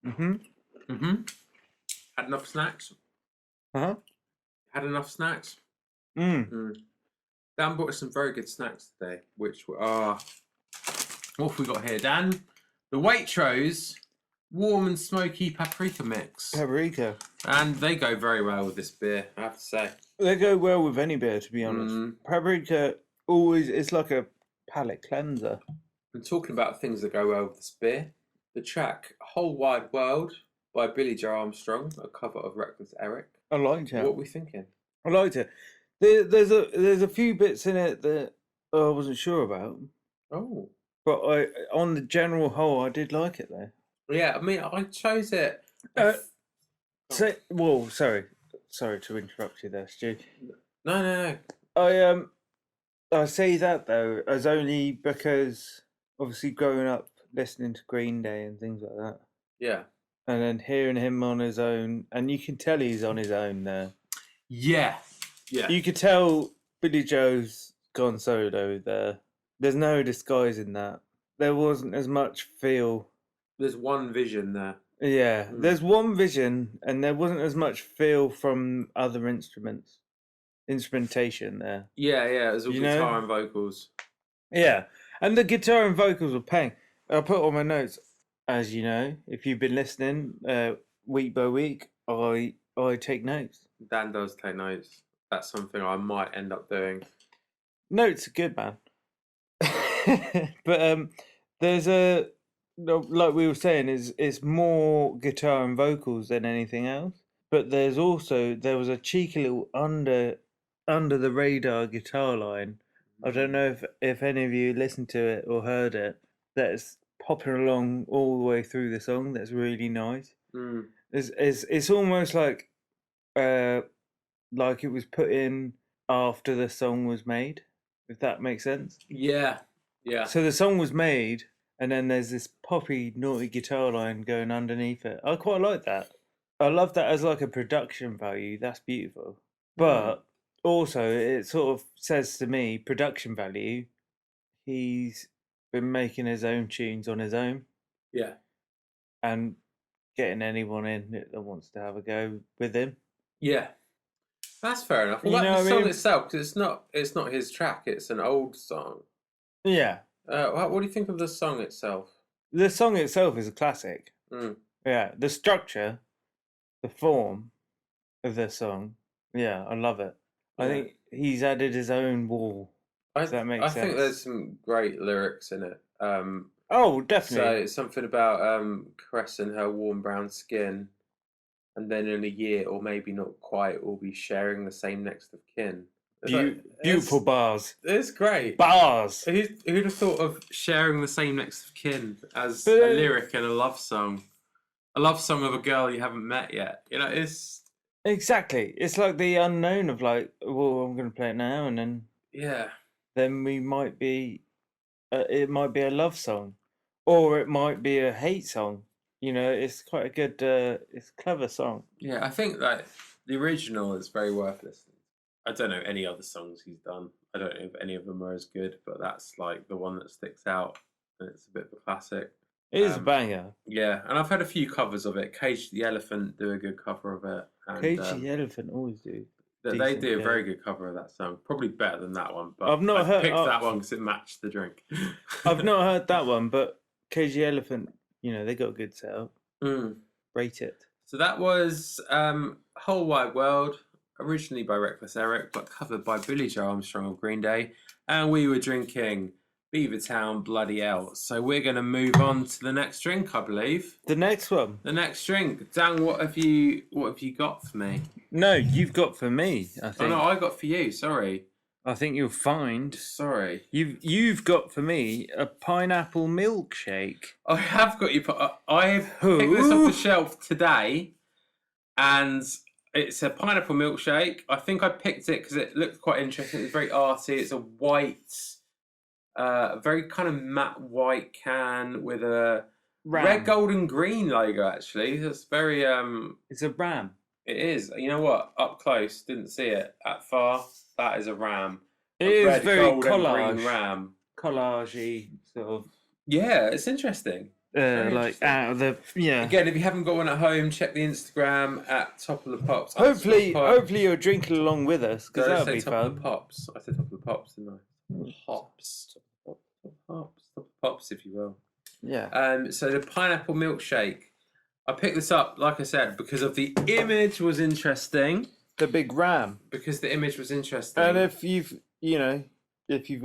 Mm-hmm. Mm-hmm. Had enough snacks? Uh-huh. Had enough snacks? Mm. Dan brought us some very good snacks today, which are... What have we got here, Dan? The Waitrose warm and smoky paprika mix. Paprika. And they go very well with this beer, I have to say. They go well with any beer, to be honest. Paprika always, it's like a palate cleanser. And talking about things that go well with this beer, the track Whole Wide World by Billie Armstrong, a cover of Reckless Eric. I liked it. What are we thinking? I liked it. There's a few bits in it that I wasn't sure about. Oh. But on the general whole, I did like it though. Yeah, I mean, I chose it. Sorry to interrupt you there, Stu. No. I say that though as only because obviously growing up listening to Green Day and things like that. Yeah. And then hearing him on his own, and you can tell he's on his own there. Yeah. You could tell Billy Joe's gone solo there. There's no disguising that. There wasn't as much feel. There's one vision there. Yeah, there's one vision, and there wasn't as much feel from other instrumentation there. Yeah, it was all guitar and vocals. Yeah, and the guitar and vocals were paying. I put on my notes, as you know, if you've been listening week by week, I take notes. Dan does take notes. That's something I might end up doing. Notes are good, man. But there's like we were saying, it's more guitar and vocals than anything else. But there was a cheeky little under the radar guitar line. I don't know if any of you listened to it or heard it. That's popping along all the way through the song. That's really nice. It's almost like it was put in after the song was made, if that makes sense. Yeah. So the song was made, and then there's this poppy, naughty guitar line going underneath it. I quite like that. I love that as like a production value. That's beautiful. But also, it sort of says to me, production value, he's been making his own tunes on his own. Yeah. And getting anyone in that wants to have a go with him. Yeah. That's fair enough. Well, the song itself, because it's not his track, it's an old song. Yeah. What do you think of the song itself? The song itself is a classic. Yeah. The structure, the form of the song, yeah, I love it. I think he's added his own wall. Does that make sense? I think there's some great lyrics in it. Oh, definitely. So it's something about caressing her warm brown skin, and then in a year, or maybe not quite, we'll be sharing the same next of kin. Beautiful bars. It's great. Bars. Who'd have thought of sharing the same next of kin as a lyric in a love song? A love song of a girl you haven't met yet. It's... Exactly. It's like the unknown of like, well, I'm going to play it now, and then... Yeah. Then we might be... it might be a love song. Or it might be a hate song. It's quite a good... it's a clever song. Yeah, I think that the original is very worth listening. I don't know any other songs he's done. I don't know if any of them are as good, but that's like the one that sticks out, and it's a bit of a classic. It is a banger. Yeah, and I've had a few covers of it. Cage the Elephant do a good cover of it. And, Cage the Elephant always do. They do a very good cover of that song. Probably better than that one, but I've not heard. Picked that one because it matched the drink. I've not heard that one, but Cage the Elephant, they got a good setup. Rate it. So that was Whole Wide World. Originally by Reckless Eric, but covered by Billie Joe Armstrong of Green Day, and we were drinking Beavertown Bloody Ell. So we're going to move on to the next drink, I believe. The next one. The next drink. Dan, what have you got for me? No, you've got for me, I think. Oh no, I got for you. Sorry. I think you'll find. Sorry. You've got for me a pineapple milkshake. I have got you. I've picked this off the shelf today, and it's a pineapple milkshake. I think I picked it because it looked quite interesting. It's very arty. It's a white, very kind of matte white can with a red, gold, and green logo. Actually, it's very. It's a ram. It is. You know what? Up close, didn't see it. At far, that is a ram. It is red, very gold, collage. and green ram. Collagey sort of. Yeah, it's interesting. like out of the Again, if you haven't got one at home, check the Instagram at Top of the Pops. Hopefully you're drinking along with us because that'll be Top fun. of the Pops. I said Top of the Pops, didn't I? Hops. Top of the Pops, if you will. Yeah. So the pineapple milkshake. I picked this up, like I said, because of the image was interesting. The big ram. Because the image was interesting. And if you've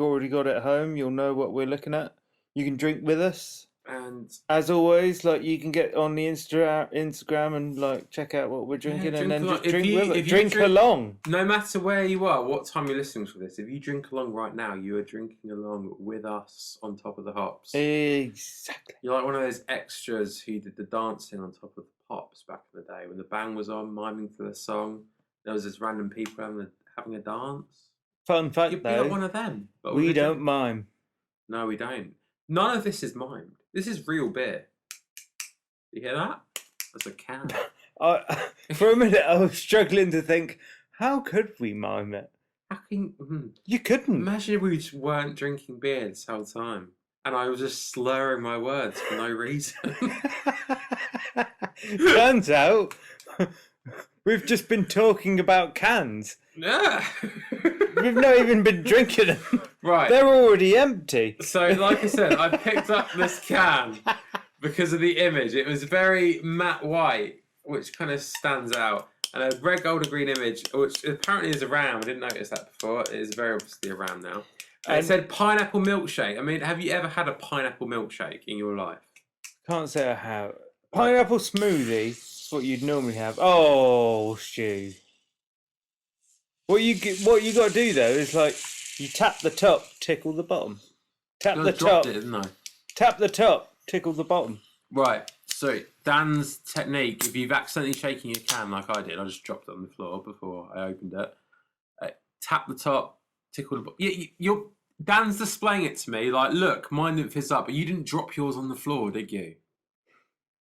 already got it at home, you'll know what we're looking at. You can drink with us. And as always, like you can get on the Instagram and like check out what we're drinking, and then just drink with it. Drink along. No matter where you are, what time you're listening to this, if you drink along right now, you are drinking along with us on Top of the Hops. Exactly. You're like one of those extras who did the dancing on Top of the Pops back in the day when the band was on, miming to the song. There was just random people having a dance. Fun fact, You'd be like one of them. But we don't mime. No, we don't. None of this is mimed. This is real beer. You hear that? That's a can. For a minute, I was struggling to think, how could we mime it? You couldn't. Imagine if we just weren't drinking beer this whole time. And I was just slurring my words for no reason. Turns out, we've just been talking about cans. Yeah. We've not even been drinking them. Right. They're already empty. So, like I said, I picked up this can because of the image. It was very matte white, which kind of stands out. And a red, gold, and green image, which apparently is a ram. I didn't notice that before. It is very obviously a ram now. And it said pineapple milkshake. I mean, have you ever had a pineapple milkshake in your life? Can't say I have. Pineapple smoothie is what you'd normally have. Oh, Stu. What you got to do though is like you tap the top, tickle the bottom. Tap the top. Didn't I? Tap the top, tickle the bottom. Right. So Dan's technique, if you've accidentally shaken your can like I did, I just dropped it on the floor before I opened it. Tap the top, tickle the bottom. Dan's displaying it to me like, look, mine didn't fizz up, but you didn't drop yours on the floor, did you?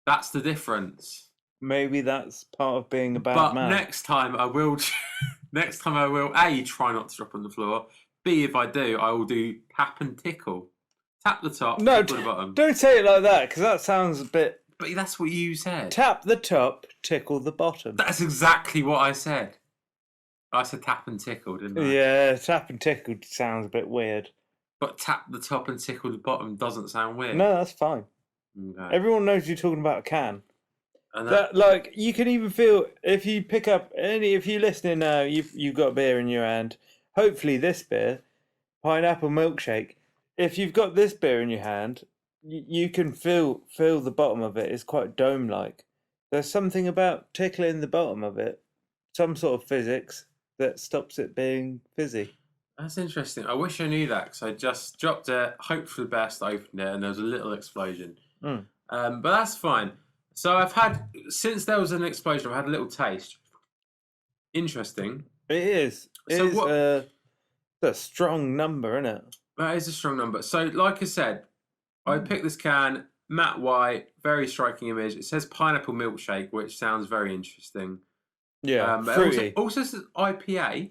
That's the difference. Maybe that's part of being a bad man. But next time I will. Next time I will A, try not to drop on the floor. B, if I do, I will do tap and tickle. Tap the top, tickle the bottom. Don't say it like that because that sounds a bit. But that's what you said. Tap the top, tickle the bottom. That's exactly what I said. I said tap and tickle, didn't I? Yeah, tap and tickle sounds a bit weird. But tap the top and tickle the bottom doesn't sound weird. No, that's fine. Okay. Everyone knows you're talking about a can. That like you can even feel if you pick up if you're listening now, you've got a beer in your hand. Hopefully this beer, pineapple milkshake. If you've got this beer in your hand, you can feel the bottom of it is quite dome like. There's something about tickling the bottom of it, some sort of physics that stops it being fizzy. That's interesting. I wish I knew that because I just dropped it, hoped for the best, opened it, and there was a little explosion. But that's fine. So I've had, since there was an explosion, I've had a little taste. Interesting. It is. It's a strong number, isn't it? That is a strong number. So, like I said, I picked this can, matte white, very striking image. It says pineapple milkshake, which sounds very interesting. Yeah, fruity. Also says IPA,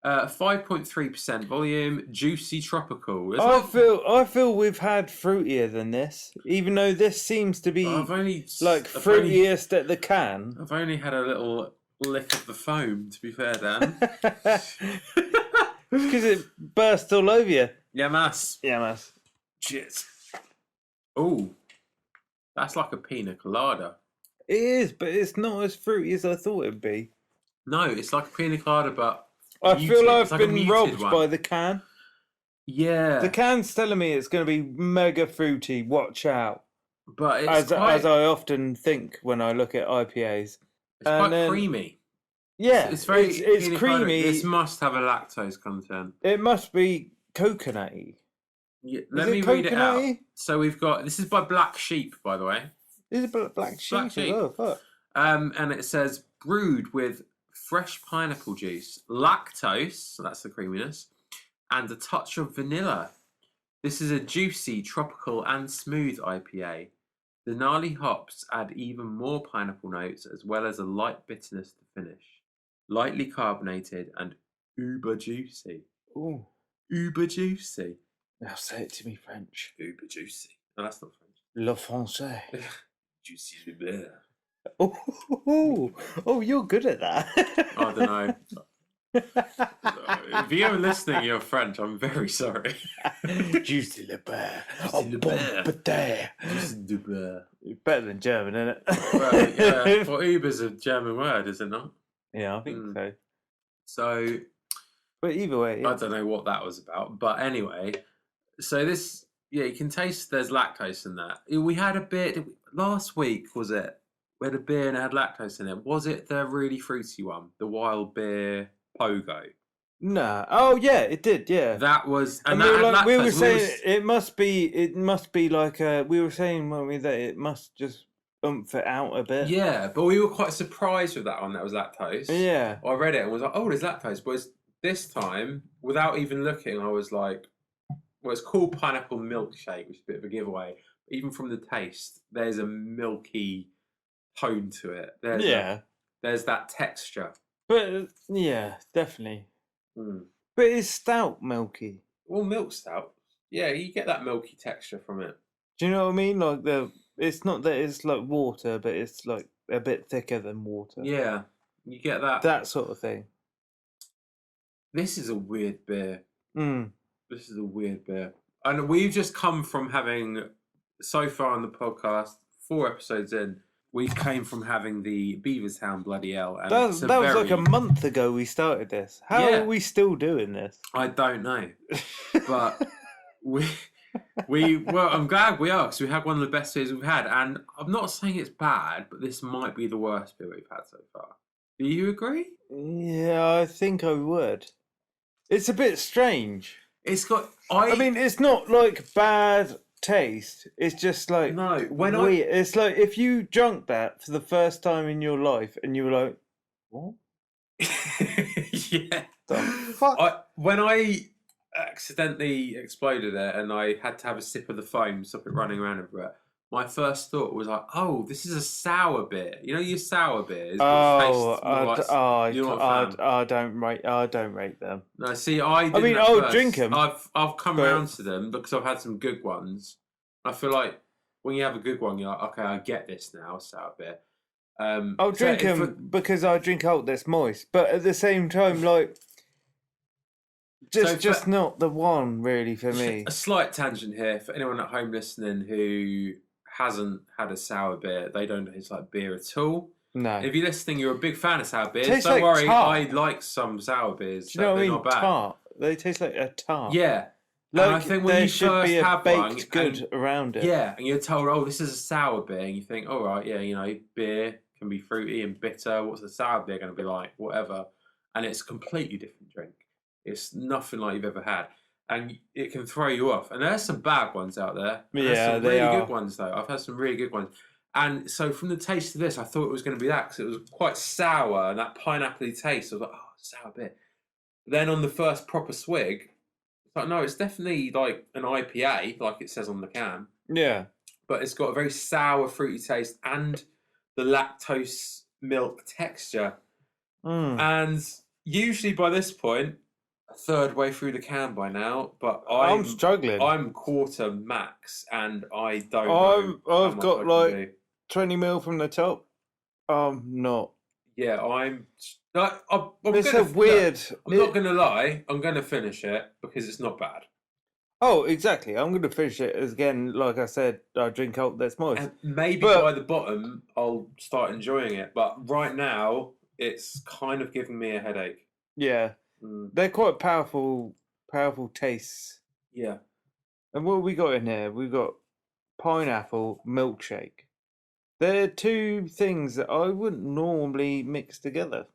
5.3% volume, juicy tropical. I feel we've had fruitier than this, even though this seems to be fruitiest at the can. I've only had a little lick of the foam, to be fair, Dan. Because it burst all over you. Yeah, mas. Cheers. Oh, that's like a pina colada. It is, but it's not as fruity as I thought it'd be. No, it's like a pina colada, but I feel I've been robbed by the can. Yeah. The can's telling me it's going to be mega fruity, watch out. But it's as I often think when I look at IPAs. It's quite creamy. Yeah, it's very it's creamy. This must have a lactose content. It must be coconutty. Yeah, let me read it out. So we've got, this is by Black Sheep, by the way. Is it Black Sheep? Black Sheep. Oh, fuck. And it says brewed with fresh pineapple juice, lactose, so that's the creaminess, and a touch of vanilla. This is a juicy, tropical, and smooth IPA. The gnarly hops add even more pineapple notes, as well as a light bitterness to finish. Lightly carbonated and uber juicy. Ooh. Uber juicy. Now say it to me French. Uber juicy. No, that's not French. Le Français. Juicy the bear. Oh, you're good at that. I don't know. If you're listening, you're French. I'm very sorry. Juicy le bear. Juicy le bear. Bear. Juicy the bear. Better than German, isn't it? Well, yeah. Well, Uber's a German word, is it not? Yeah, I think so. So, but either way, I don't know what that was about. But anyway, so this, you can taste there's lactose in that. We had a bit last week, was it? We had a beer and it had lactose in it. Was it the really fruity one, the wild beer Pogo? No. Oh yeah, it did. Yeah. That was, and we were saying it must be like we were saying, weren't we, that it must just it out a bit. Yeah, but we were quite surprised with that one. That was lactose. Yeah. I read it and was like, oh, there's lactose. But this time, without even looking, I was like, well, it's called Pineapple Milkshake, which is a bit of a giveaway. But even from the taste, there's a milky tone to it. There's that texture. But yeah, definitely. But it's stout milky. Well, milk stout. Yeah, you get that milky texture from it. Do you know what I mean? Like it's not that it's like water, but it's like a bit thicker than water. Yeah, you get that sort of thing. This is a weird beer. This is a weird beer, and we've just come from having so far on the podcast 4 episodes in. We came from having the Beavertown bloody Ell. And that was like a month ago we started this. How are we still doing this? I don't know. But well, I'm glad we are, because we had one of the best beers we've had. And I'm not saying it's bad, but this might be the worst beer we've had so far. Do you agree? Yeah, I think I would. It's a bit strange. It's got... I mean, it's not like bad taste. It's just like weird. It's like if you drunk that for the first time in your life and you were like, what? Yeah. The fuck? When I accidentally exploded it and I had to have a sip of the foam, stop it running around everywhere, my first thought was like, oh, this is a sour beer. You know your sour beers? I don't rate them. No, see, I'll drink them. I've come around to them because I've had some good ones. I feel like when you have a good one, you're like, okay, I get this now, sour beer. I'll drink them because I drink out that's moist, but at the same time, like, just not the one really for me. A slight tangent here for anyone at home listening who hasn't had a sour beer, they don't taste like beer at all. No. If you're listening, you're a big fan of sour beers. Don't like worry, tart. I like some sour beers. Do you know what I mean? Not bad. Tart. They taste like a tart. Yeah. Like, and I think when there you should first be a have baked one, good around it. Yeah, and you're told, oh, this is a sour beer, and you think, all right, yeah, you know, beer can be fruity and bitter. What's a sour beer going to be like? Whatever. And it's a completely different drink. It's nothing like you've ever had. And it can throw you off. And there's some bad ones out there. There's some really good ones, though. I've had some really good ones. And so from the taste of this, I thought it was going to be that because it was quite sour and that pineapple-y taste. I was like, oh, sour beer. But then on the first proper swig, it's like, no, it's definitely like an IPA, like it says on the can. Yeah. But it's got a very sour, fruity taste and the lactose milk texture. And usually by this point, a third way through the can by now, but I'm struggling. I'm quarter max, and I don't know. I've got like 20 ml from the top. Not. Yeah, I'm it's a weird. I'm not going to lie. I'm going to finish it because it's not bad. Oh, exactly. I'm going to finish it again. Like I said, I drink out that's moist. And maybe by the bottom, I'll start enjoying it. But right now, it's kind of giving me a headache. Yeah. They're quite powerful tastes. Yeah. And what have we got in here? We've got pineapple milkshake. They're two things that I wouldn't normally mix together.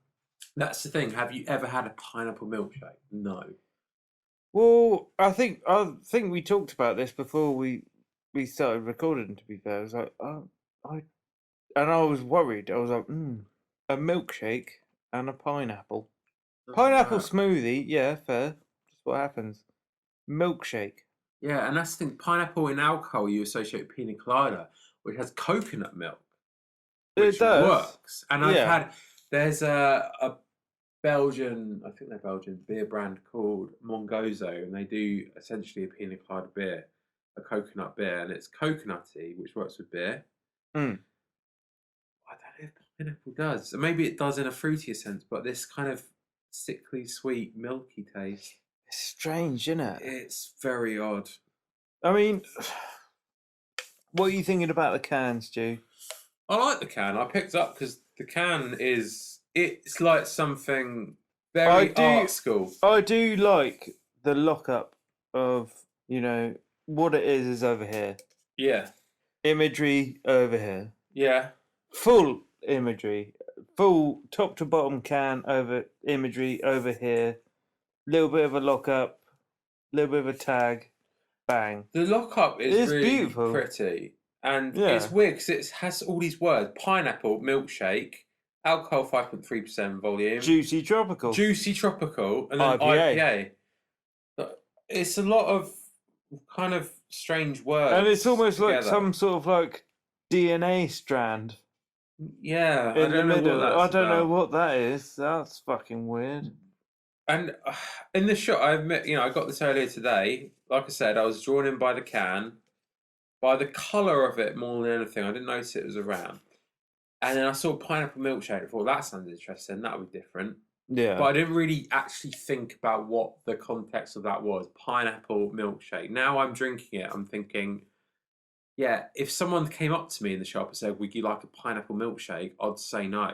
That's the thing. Have you ever had a pineapple milkshake? No. Well, I think we talked about this before we started recording, to be fair. I was like, I was worried. I was like, a milkshake and a pineapple. Pineapple smoothie, yeah, fair. That's what happens. Milkshake. Yeah, and that's the thing. Pineapple in alcohol you associate with pina colada, which has coconut milk, which works. And there's a Belgian, I think they're Belgian, beer brand called Mongozo, and they do essentially a pina colada beer. a coconut beer, and it's coconutty, which works with beer. Mm. I don't know if pineapple does. Maybe it does in a fruitier sense, but this kind of sickly sweet, milky taste. It's strange, isn't it? It's very odd. I mean, what are you thinking about the can, Stu? I like the can. I picked up because the can it's like something very art school. I do like the lockup of, what it is over here. Yeah. Imagery over here. Yeah. Full imagery. Full top to bottom can over imagery over here. Little bit of a lockup. Little bit of a tag. Bang. The lockup is really beautiful. Pretty. And it's weird because it has all these words. Pineapple milkshake. Alcohol 5.3% volume. Juicy tropical. And then IPA. It's a lot of kind of strange words. And it's almost together. like some sort of like DNA strand. Yeah. In the middle. I don't know what that is. That's fucking weird. And in the shot, I admit, I got this earlier today. Like I said, I was drawn in by the can, by the colour of it more than anything. I didn't notice it was around. And then I saw pineapple milkshake. I thought, that sounds interesting. That would be different. Yeah. But I didn't really actually think about what the context of that was. Pineapple milkshake. Now I'm drinking it. I'm thinking, yeah, if someone came up to me in the shop and said, would you like a pineapple milkshake? I'd say no.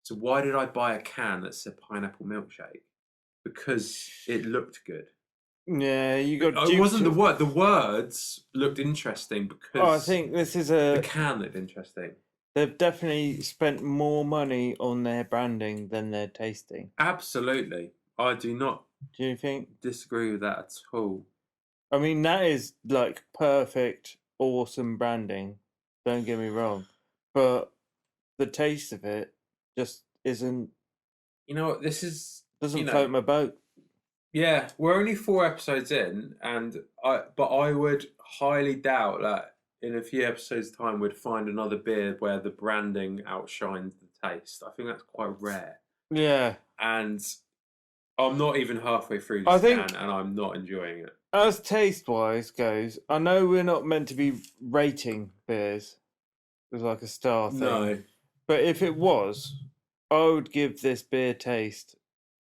So why did I buy a can that said pineapple milkshake? Because it looked good. Yeah, you got. It wasn't the word. The words looked interesting because. I think this is the can looked interesting. They've definitely spent more money on their branding than their tasting. Absolutely, I do not. Do you think? Disagree with that at all. I mean, that is like perfect, awesome branding. Don't get me wrong, but the taste of it just isn't. You know what? This is doesn't float my boat. Yeah, we're only 4 episodes in, but I would highly doubt that in a few episodes' time we'd find another beer where the branding outshines the taste. I think that's quite rare. Yeah. And I'm not even halfway through this can, and I'm not enjoying it. As taste-wise goes, I know we're not meant to be rating beers as like a star thing. No. But if it was, I would give this beer taste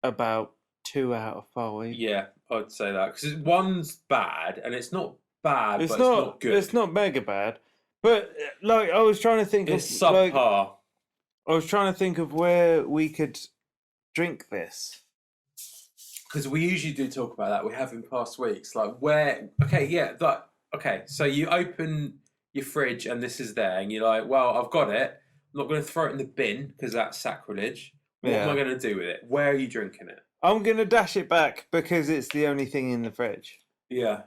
about 2 out of 5. Yeah, I'd say that because one's bad, and it's not bad, but it's not good. It's not mega bad, but like I was trying to think it's subpar. I was trying to think of where we could drink this because we usually do talk about that. We have in past weeks, like where. So you open your fridge and this is there, and you're like, well, I've got it. I'm not going to throw it in the bin because that's sacrilege. What am I going to do with it? Where are you drinking it? I'm going to dash it back because it's the only thing in the fridge. Yeah.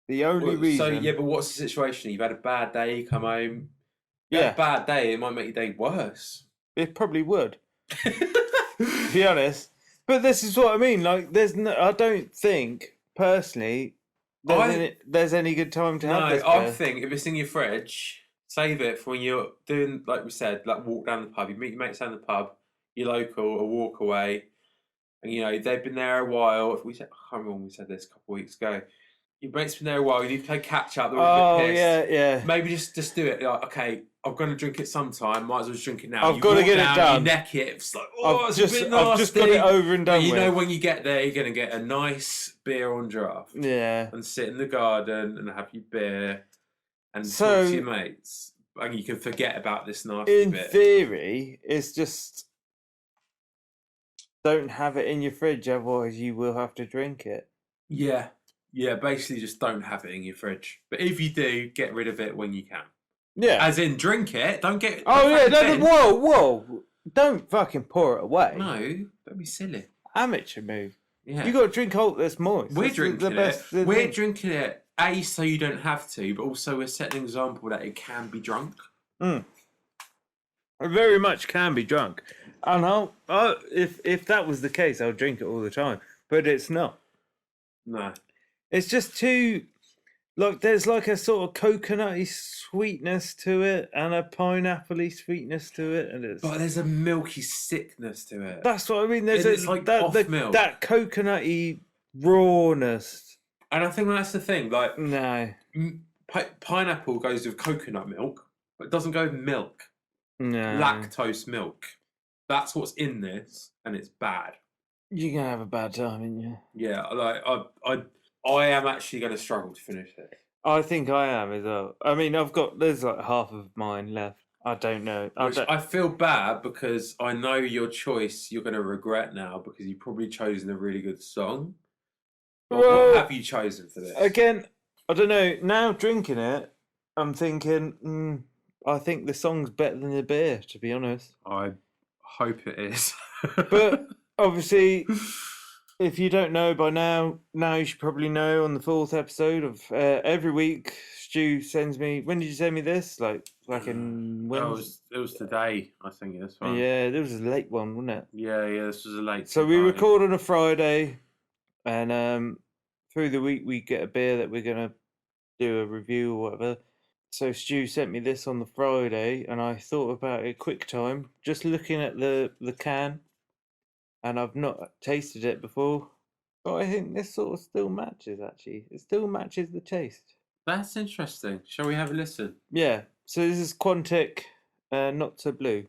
The only reason. So, yeah, but what's the situation? You've had a bad day, you come home. You had a bad day, it might make your day worse. It probably would. To be honest. But this is what I mean. Like, I don't think, personally, there's any good time to have this beer. I think if it's in your fridge, save it for when you're doing, like we said, like walk down the pub. You meet your mates down the pub, you're local, or walk away. And, they've been there a while. I can't remember when we said this a couple of weeks ago. Your mate's been there a while. You need to play catch up. Oh, yeah. Maybe just do it. Like, okay, I'm going to drink it sometime. Might as well just drink it now. I've got to get it done. You neck it. It's like, it's a bit nasty. I've just got it over and done with. When you get there, you're going to get a nice beer on draft. Yeah. And sit in the garden and have your beer and talk to your mates. And you can forget about this nasty bit. In theory, it's just don't have it in your fridge, otherwise you will have to drink it. Yeah. Yeah, basically just don't have it in your fridge. But if you do, get rid of it when you can. Yeah. As in, drink it. Don't get... Whoa. Don't fucking pour it away. No, don't be silly. Amateur move. Yeah. You got to drink Hulk that's moist. We're drinking it. We're drinking it, A, so you don't have to, but also we're setting an example that it can be drunk. It very much can be drunk. And if that was the case, I'll drink it all the time. But it's not. No. It's just too, like, there's like a sort of coconutty sweetness to it and a pineapple-y sweetness to it. But there's a milky sickness to it. That's what I mean. There's it's like off milk. That coconutty rawness And I think that's the thing. Like, No. pineapple goes with coconut milk, but it doesn't go with milk. No. Lactose milk. That's what's in this, and it's bad. You're gonna have a bad time, aren't you? Yeah, like I am actually going to struggle to finish it. I think I am as well. I mean, there's like half of mine left. I don't know. I feel bad because I know your choice you're going to regret now because you've probably chosen a really good song. But Well, what have you chosen for this? Again, I don't know. Now drinking it, I'm thinking, I think the song's better than the beer, to be honest. I hope it is. But obviously, if you don't know by now you should probably know. On the 4th episode of every week, Stu sends me. When did you send me this? Like in Wednesday? It was today, I think. This one. Yeah, this was a late one, wasn't it? Yeah. This was a late. So we record on a Friday, and through the week we get a beer that we're gonna do a review or whatever. So Stu sent me this on the Friday, and I thought about it quick time, just looking at the can, and I've not tasted it before, but I think this sort of still matches. Actually, it still matches the taste. That's interesting. Shall we have a listen? Yeah. So this is Quantic, Not So Blue.